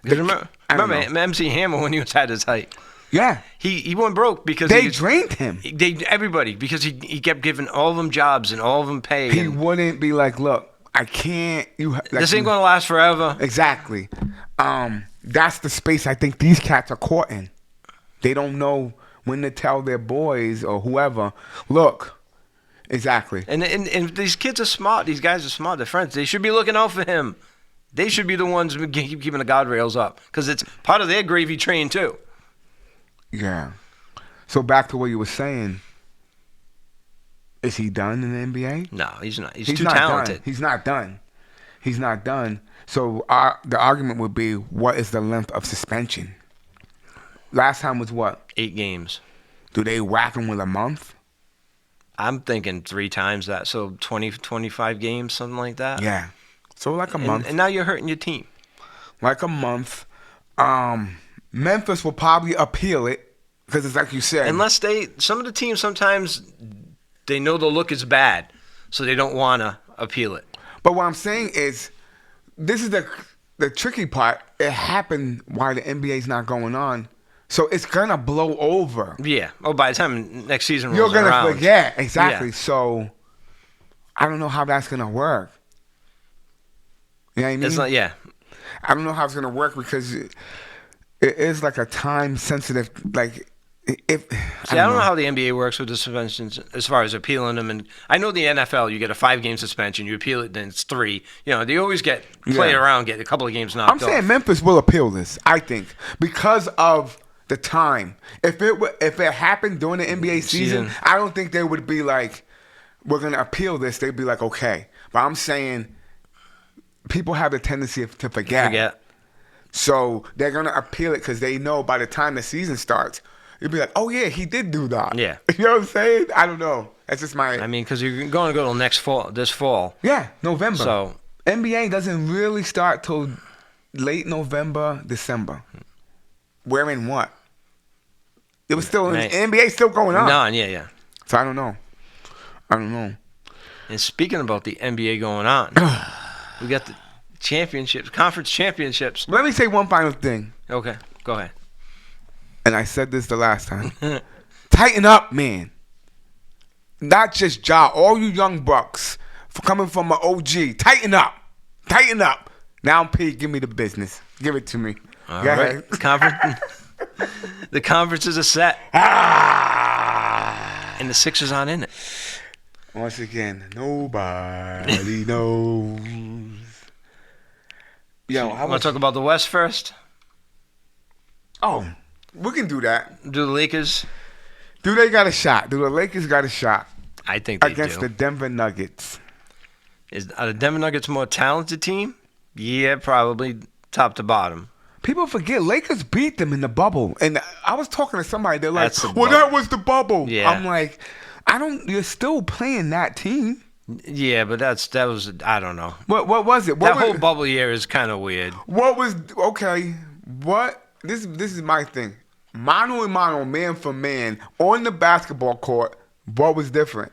Remember MC Hammer when he was at his height. Yeah. He went broke because they drained him. Everybody, because he kept giving all of them jobs and all of them pay. He wouldn't be like, look, I can't. This ain't going to last forever. Exactly. That's the space I think these cats are caught in. They don't know when to tell their boys or whoever, look. Exactly. And these kids are smart. These guys are smart. They're friends. They should be looking out for him. They should be the ones who keep keeping the guardrails up because it's part of their gravy train too. Yeah. So back to what you were saying. Is he done in the NBA? No, he's not. He's too talented. He's not done. He's not done. So the argument would be, what is the length of suspension? Last time was what? 8 games. Do they whack him with a month? I'm thinking 3 times that. So 20, 25 games, something like that. Yeah. So like a month. And now you're hurting your team. Like a month. Memphis will probably appeal it because it's like you said. Unless some of the teams sometimes they know the look is bad, so they don't want to appeal it. But what I'm saying is, this is the tricky part. It happened while the NBA's not going on, so it's gonna blow over. Yeah. Oh, by the time next season rolls you're gonna around, forget exactly. Yeah. So I don't know how that's gonna work. You know what I mean? It's not. Yeah. I don't know how it's gonna work because it is like a time sensitive. Like if I don't know how the NBA works with the suspensions as far as appealing them. And I know the NFL, you get a 5-game suspension, you appeal it, then it's 3. You know, they always get played around, get a couple of games knocked off. I'm saying Memphis will appeal this. I think because of the time. If it happened during the NBA season, I don't think they would be like, we're gonna appeal this. They'd be like, okay. But I'm saying people have the tendency to forget. So they're going to appeal it because they know by the time the season starts, you'll be like, oh, yeah, he did do that. Yeah. You know what I'm saying? I don't know. That's just my... I mean, because you're going to go till this fall. Yeah, November. So NBA doesn't really start till late November, December. We're in what? It was still... NBA's still going on. Yeah. So I don't know. And speaking about the NBA going on... We got the championships, conference championships. Let me say one final thing. Okay, go ahead. And I said this the last time. Tighten up, man. Not just Ja. All you young bucks coming from an OG. Tighten up. Tighten up. Now, P, give me the business. Give it to me. All right. The conferences are set. And the Sixers aren't in it. Once again, nobody knows. Yo, I want to talk about the West first. Oh, we can do that. Do the Lakers? Do they got a shot? Do the Lakers got a shot? I think they against the Denver Nuggets. Are the Denver Nuggets a more talented team? Yeah, probably top to bottom. People forget Lakers beat them in the bubble, and I was talking to somebody. They're like, "Well, that was the bubble." Yeah. I'm like, You're still playing that team. Yeah, but that was I don't know. What was it? That whole bubble year is kind of weird. What was okay? What this is my thing. Mano a mano, man for man, on the basketball court. What was different?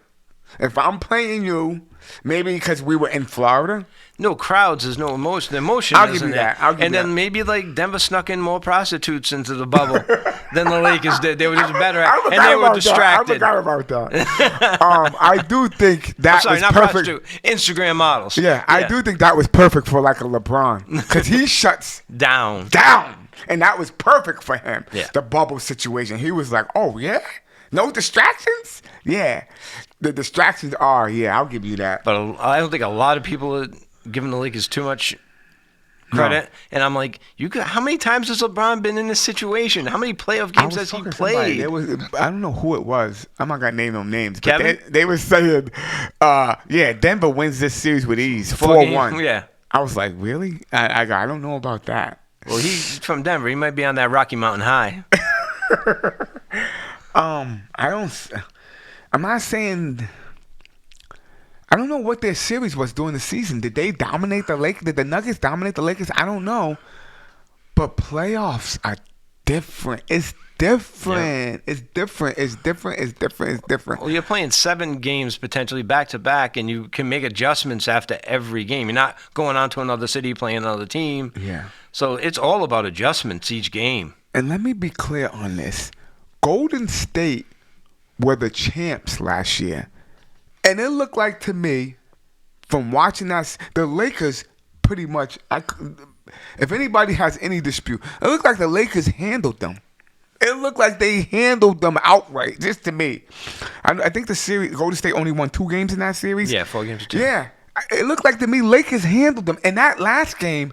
If I'm playing you, maybe because we were in Florida. No crowds, there's no emotion. The emotion I'll give you that. And then maybe like Denver snuck in more prostitutes into the bubble than the Lakers did. They were just better at and they were distracted. I forgot about that. I do think that was not perfect. Instagram models. Yeah, I do think that was perfect for like a LeBron because he shuts down. And that was perfect for him. Yeah. The bubble situation. He was like, oh, yeah? No distractions? Yeah. The distractions are, I'll give you that. But I don't think a lot of people are giving the Lakers too much credit. No. And I'm like, how many times has LeBron been in this situation? How many playoff games has he played? I don't know who it was. I'm not going to name no names. Kevin? But they were saying, Denver wins this series with ease, 4-1. Yeah. I was like, really? I don't know about that. Well, he's from Denver. He might be on that Rocky Mountain High. I'm not saying. I don't know what their series was during the season. Did they dominate the Lakers? Did the Nuggets dominate the Lakers? I don't know. But playoffs are different. It's different. Yeah. It's different. Well, you're playing 7 games potentially back to back, and you can make adjustments after every game. You're not going on to another city playing another team. Yeah. So it's all about adjustments each game. and let me be clear on this. Golden State were the champs last year. And it looked like to me, from watching us, the Lakers pretty much, if anybody has any dispute, it looked like the Lakers handled them. It looked like they handled them outright, just to me. I think the series, Golden State only won 2 games in that series. Yeah, 4 games to 2. Yeah. It looked like to me, Lakers handled them. And that last game,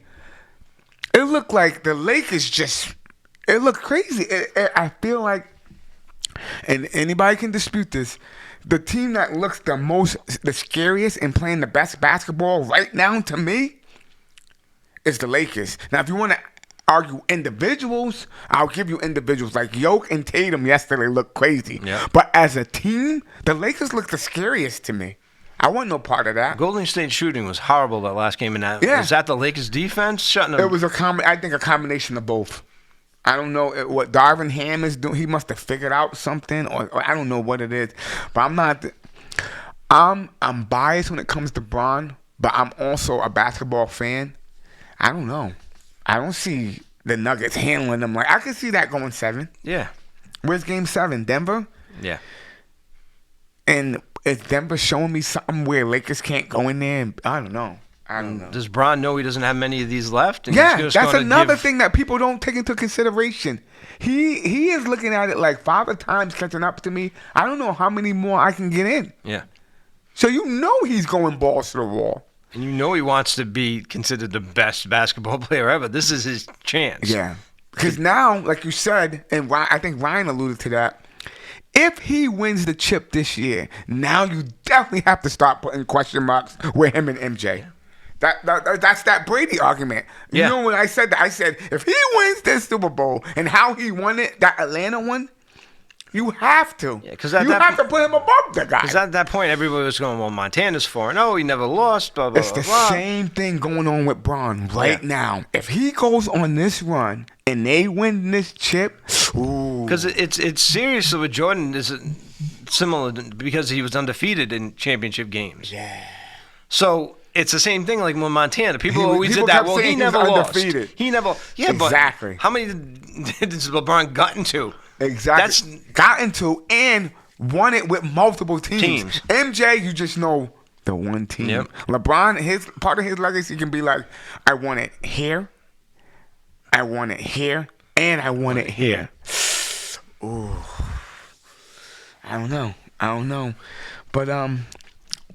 it looked like the Lakers it looked crazy. I feel like, and anybody can dispute this, the team that looks the scariest and playing the best basketball right now to me is the Lakers. Now, if you want to argue individuals, I'll give you individuals. Like Yoke and Tatum yesterday looked crazy. Yeah. But as a team, the Lakers look the scariest to me. I wasn't no part of that. Golden State shooting was horrible that last game. And Yeah. was that the Lakers' defense shutting them? It was I think a combination of both. I don't know what Darvin Ham is doing. He must have figured out something, or I don't know what it is. But I'm not. I'm biased when it comes to Bron, but I'm also a basketball fan. I don't know. I don't see the Nuggets handling them. Like I could see that going 7. Yeah. Where's Game 7? Denver? Yeah. And is Denver showing me something where Lakers can't go in there? And, I don't know. Does Bron know he doesn't have many of these left? And Yeah, he's just that's gonna another thing that people don't take into consideration. He is looking at it like Father Time's catching up to me. I don't know how many more I can get in. Yeah. So you know he's going balls to the wall. And you know he wants to be considered the best basketball player ever. This is his chance. Yeah. Because now, like you said, and I think Ryan alluded to that, if he wins the chip this year, now you definitely have to start putting question marks with him and MJ. That's that Brady argument. You Yeah. know when I said that? I said, if he wins this Super Bowl and how he won it, that Atlanta one, you have to. Yeah, 'cause you have to put him above the guy. Because at that point, everybody was going, well, Montana's 4-0. He never lost, blah, blah, It's the blah. same thing going on with Bron right now. If he goes on this run and they win this chip, ooh. Because it's serious with Jordan is similar because he was undefeated in championship games. Yeah. So it's the same thing like with Montana. People always people did that. kept Well, he saying he was never lost. undefeated. He never. Yeah, Exactly. But how many did LeBron gotten to? Exactly. That's gotten to and won it with multiple teams. MJ, you just know the one team. Yep. LeBron, his part of his legacy can be like, I want it here, I want it here, and I want it here. Ooh. I don't know. But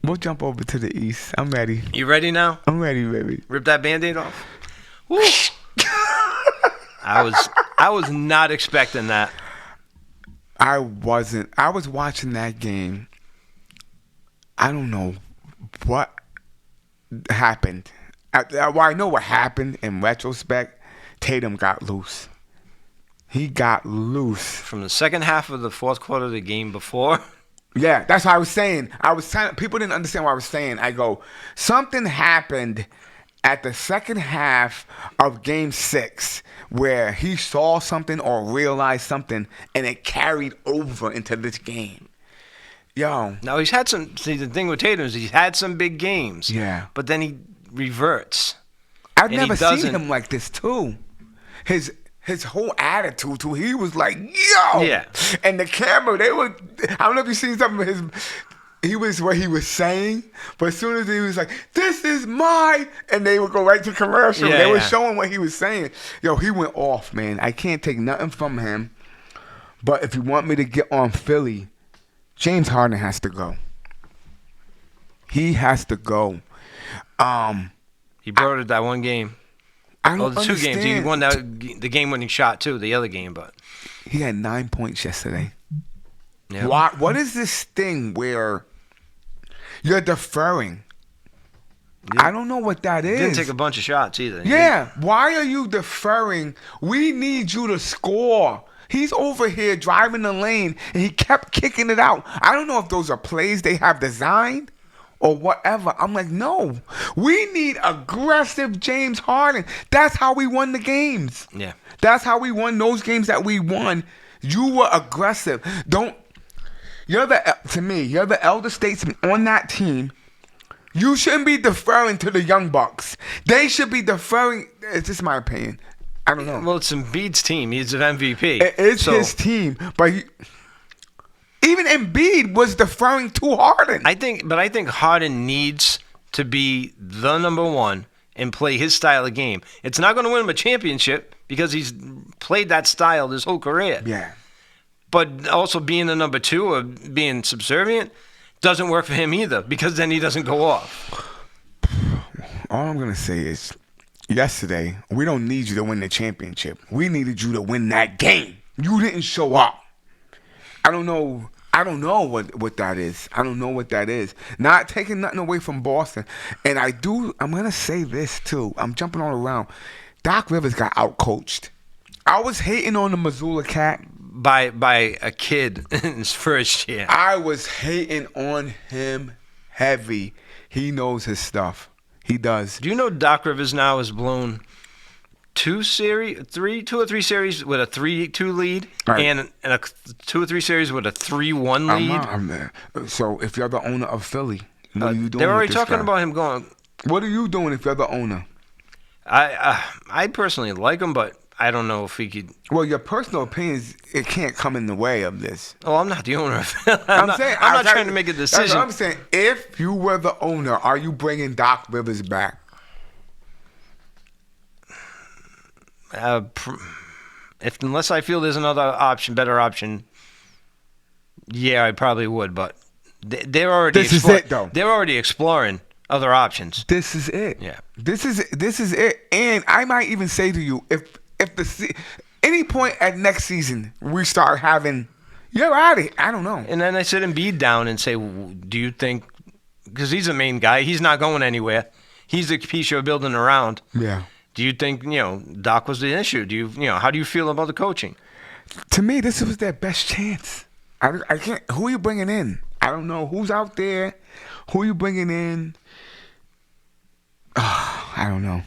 we'll jump over to the East. I'm ready. You ready now? I'm ready, baby. Rip that Band-Aid off. Woo. I was not expecting that. I wasn't. I was watching that game. I don't know what happened. I know what happened in retrospect. Tatum got loose. He got loose. From the second half of the fourth quarter of the game before. Yeah, that's what I was saying. People didn't understand what I was saying. I go, something happened at the second half of Game 6 where he saw something or realized something, and it carried over into this game. Yo. Now, he's had some... See, the thing with Tatum is he's had some big games. Yeah. But then he reverts. I've And never he seen doesn't- him like this, too. His whole attitude, too. He was like, yo. Yeah. And the camera, I don't know if you've seen some of his... He was what he was saying, but as soon as he was like, "This is mine," and they would go right to commercial. Yeah, they were yeah. showing what he was saying. Yo, he went off, man. I can't take nothing from him. But if you want me to get on Philly, James Harden has to go. He has to go. He brought it that one game. I Oh, don't the 2 understand. games. He won the game-winning shot, too, the other game. But He had 9 points yesterday. yeah. Why? What is this thing where you're deferring? I don't know what that is. Didn't take a bunch of shots either. Yeah. Why are you deferring? We need you to score. He's over here driving the lane, and he kept kicking it out. I don't know if those are plays they have designed or whatever. I'm like, no. We need aggressive James Harden. That's how we won the games. Yeah. That's how we won those games that we won. You were aggressive. You're the elder statesman on that team. You shouldn't be deferring to the young bucks. They should be deferring. It's just my opinion. I don't know. Well, it's Embiid's team. He's an MVP. It's his team, but even Embiid was deferring to Harden. I think Harden needs to be the number one and play his style of game. It's not going to win him a championship because he's played that style his whole career. Yeah. But also being the number two or being subservient doesn't work for him either because then he doesn't go off. All I'm going to say is, yesterday, we don't need you to win the championship. We needed you to win that game. You didn't show up. I don't know what that is. I don't know what that is. Not taking nothing away from Boston. And I'm going to say this too. I'm jumping all around. Doc Rivers got outcoached. I was hating on the Missoula Cat. By a kid in his first year. I was hating on him heavy. He knows his stuff. He does. Do you know Doc Rivers now has blown two or three series with a 3-2 lead, right, and a 2 or 3 series with a 3-1 lead? So if you're the owner of Philly, what are you doing? They're already talking about him going. What are you doing if you're the owner? I personally like him, but I don't know if he could. Well, your personal opinions, it can't come in the way of this. Oh, I'm not the owner of Philly. I'm not trying to make a decision. That's what I'm saying. If you were the owner, are you bringing Doc Rivers back? Unless I feel there's another option, better option, yeah, I probably would. But they're already. This is it, though. They're already exploring other options. This is it. Yeah. This is it. And I might even say to you, if any point at next season we start having, you're out of it. I don't know. And then I sit Embiid down and say, do you think, because he's the main guy, he's not going anywhere. He's the piece you're building around. Yeah. Do you think, Doc was the issue? How do you feel about the coaching? To me, this was their best chance. I can't. Who are you bringing in? I don't know who's out there. Who are you bringing in? I don't know.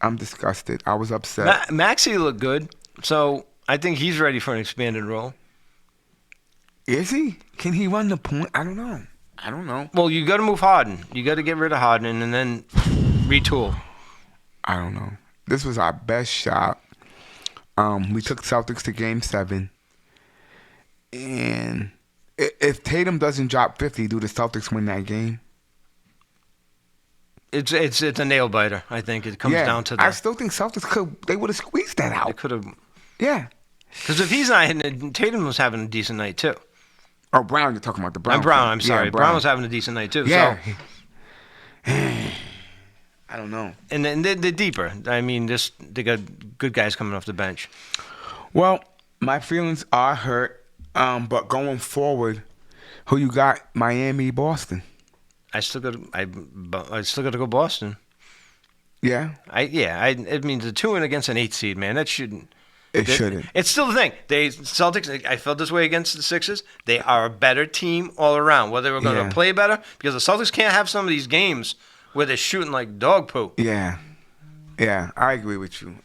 I'm disgusted. I was upset. Maxey looked good, so I think he's ready for an expanded role. Is he? Can he run the point? I don't know. Well, you got to move Harden. You got to get rid of Harden and then retool. I don't know. This was our best shot. We took Celtics to Game 7. And if Tatum doesn't drop 50, do the Celtics win that game? It's a nail biter. I think it comes down to that. I still think Celtics they would have squeezed that out. They could have. Yeah. Because if he's not hitting it, Tatum was having a decent night too. Oh, Brown, you're talking about the Brown. Brown, I'm sorry. Yeah, Brown was having a decent night too. Yeah. So. I don't know. And then they're deeper. I mean, they got good guys coming off the bench. Well, my feelings are hurt. But going forward, who you got? Miami, Boston. I still got to go Boston. Yeah. It means a 2-win against an 8 seed, man. That shouldn't. It shouldn't. It's still the thing. Celtics. I felt this way against the Sixers. They are a better team all around. Whether we're going to play better, because the Celtics can't have some of these games where they're shooting like dog poop. Yeah. Yeah, I agree with you.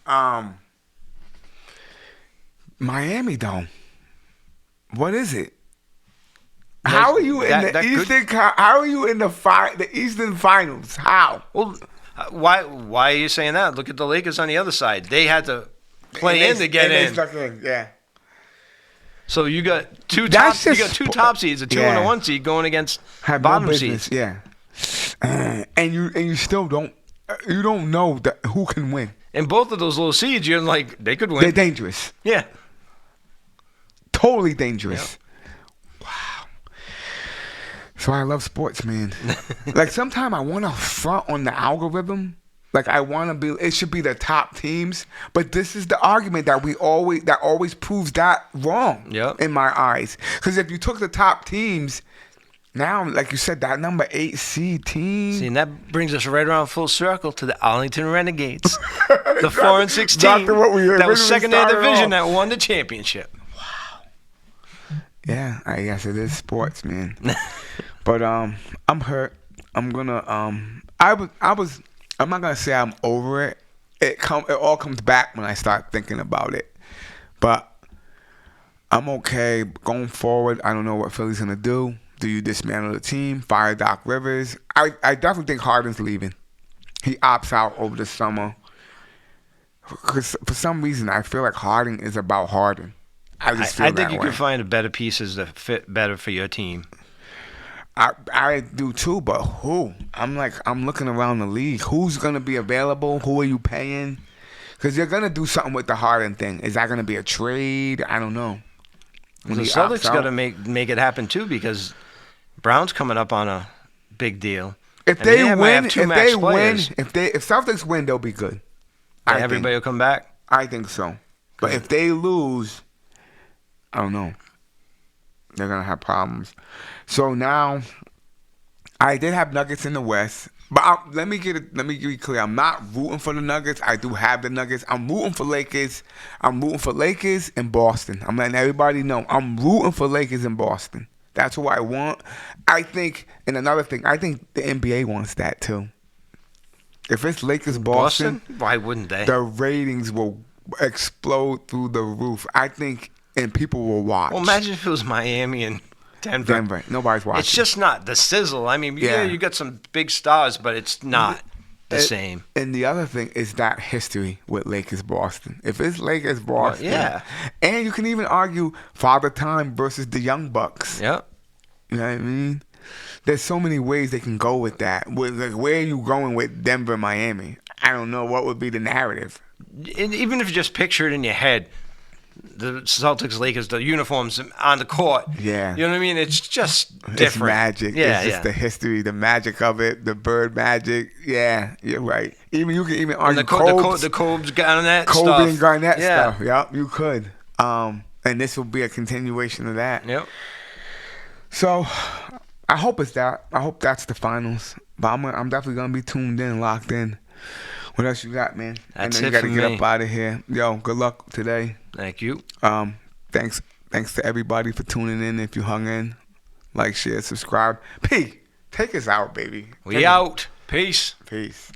Miami, though. What is it? How are you in the Eastern? How are you in the Eastern Finals? How? Well, why are you saying that? Look at the Lakers on the other side. They had to play in to get in. Yeah. So you got two top seeds, a 2 and a 1 seed going against bottom seeds. Yeah. And you still don't know who can win. And both of those little seeds, you're like, they could win. They're dangerous. Yeah. Totally dangerous. Yep. Wow. So I love sports, man. Like sometimes I want to front on the algorithm. Like I want to be. It should be the top teams. But this is the argument that always proves that wrong. Yep. In my eyes, because if you took the top teams. Now, like you said, that number 8 seed team. See, and that brings us right around full circle to the Arlington Renegades, the 4-6 team that was second in the division that won the championship. Wow. Yeah, I guess it is sports, man. But I'm hurt. I'm gonna I'm not gonna say I'm over it. It all comes back when I start thinking about it. But I'm okay going forward. I don't know what Philly's gonna do. Do you dismantle the team? Fire Doc Rivers? I definitely think Harden's leaving. He opts out over the summer. Because for some reason, I feel like Harden is about Harden. I just feel I think that you way. can find better pieces that fit better for your team. I do too, but who? I'm looking around the league. Who's gonna be available? Who are you paying? Because you're gonna do something with the Harden thing. Is that gonna be a trade? I don't know. The Celtics got to make it happen too, because Brown's coming up on a big deal. If And they might win, have two max players. if Celtics win, they'll be good. Everybody will come back. I think so. But if they lose, I don't know. They're gonna have problems. So now, I did have Nuggets in the West, but let me be clear. I'm not rooting for the Nuggets. I do have the Nuggets. I'm rooting for Lakers. I'm rooting for Lakers and Boston. I'm letting everybody know I'm rooting for Lakers and Boston. That's who I want. I think, and another thing, I think the NBA wants that too. If it's Lakers Boston, why wouldn't they? the ratings will explode through the roof. I think, and people will watch. Well, imagine if it was Miami and Denver. Nobody's watching. It's just not the sizzle. I mean, yeah, you got some big stars, but it's not the same. And the other thing is that history with Lakers Boston. If it's Lakers Boston, yeah. And you can even argue Father Time versus the Young Bucks. Yep. You know what I mean? There's so many ways they can go with that. Where are you going with Denver, Miami? I don't know. What would be the narrative? And even if you just picture it in your head, the Celtics, Lakers, the uniforms on the court. Yeah. You know what I mean? It's just different. It's magic. Yeah, it's just the history, the magic of it, the bird magic. Yeah, you're right. You can even argue the Kobe Garnett Kobe stuff. and Garnett stuff. Yep, you could. And this will be a continuation of that. Yep. So, I hope it's that. I hope that's the finals. But I'm definitely gonna be tuned in, locked in. What else you got, man? That's I know it you gotta for get me. up out of here. Yo, good luck today. Thank you. Thanks to everybody for tuning in. If you hung in, like, share, subscribe. P, take us out, baby. We out. Peace. Peace.